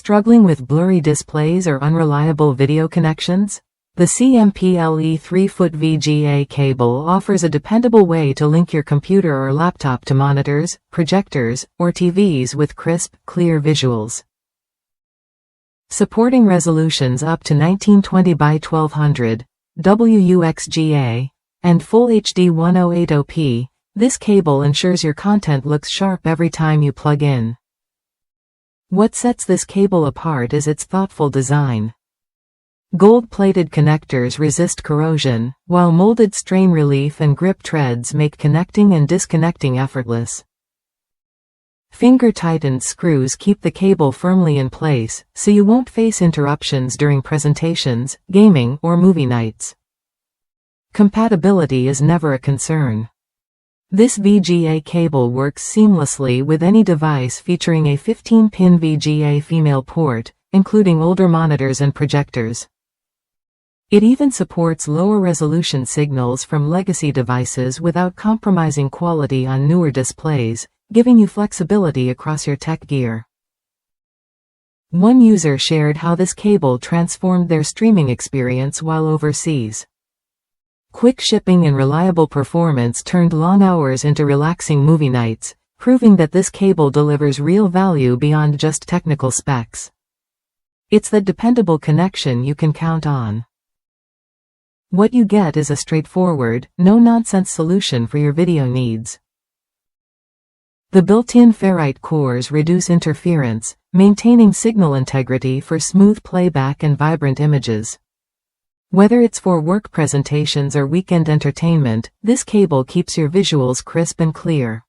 Struggling with blurry displays or unreliable video connections? The CMPLE 3-foot VGA cable offers a dependable way to link your computer or laptop to monitors, projectors, or TVs with crisp, clear visuals. Supporting resolutions up to 1920 by 1200, WUXGA, and Full HD 1080p, this cable ensures your content looks sharp every time you plug in. What sets this cable apart is its thoughtful design. Gold-plated connectors resist corrosion, while molded strain relief and grip treads make connecting and disconnecting effortless. Finger-tightened screws keep the cable firmly in place, so you won't face interruptions during presentations, gaming, or movie nights. Compatibility is never a concern. This VGA cable works seamlessly with any device featuring a 15-pin VGA female port, including older monitors and projectors. It even supports lower resolution signals from legacy devices without compromising quality on newer displays, giving you flexibility across your tech gear. One user shared how this cable transformed their streaming experience while overseas. Quick shipping and reliable performance turned long hours into relaxing movie nights, proving that this cable delivers real value beyond just technical specs. It's the dependable connection you can count on. What you get is a straightforward, no-nonsense solution for your video needs. The built-in ferrite cores reduce interference, maintaining signal integrity for smooth playback and vibrant images. Whether it's for work presentations or weekend entertainment, this cable keeps your visuals crisp and clear.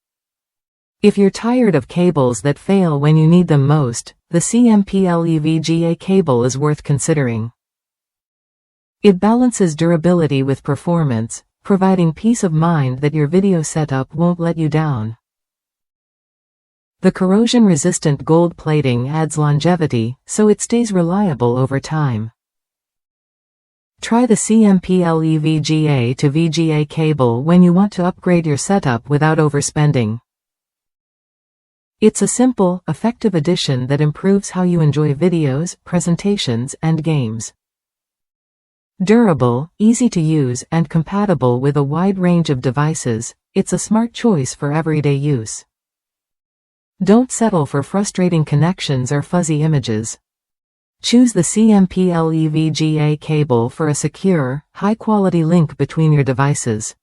If you're tired of cables that fail when you need them most, the CMPLE VGA cable is worth considering. It balances durability with performance, providing peace of mind that your video setup won't let you down. The corrosion-resistant gold plating adds longevity, so it stays reliable over time. Try the CMPLE VGA to VGA cable when you want to upgrade your setup without overspending. It's a simple, effective addition that improves how you enjoy videos, presentations, and games. Durable, easy to use, and compatible with a wide range of devices, it's a smart choice for everyday use. Don't settle for frustrating connections or fuzzy images. Choose the CMPLE VGA cable for a secure, high-quality link between your devices.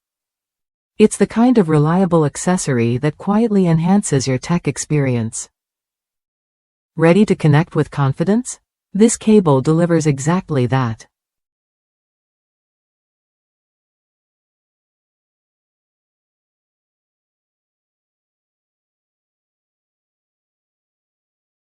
It's the kind of reliable accessory that quietly enhances your tech experience. Ready to connect with confidence? This cable delivers exactly that.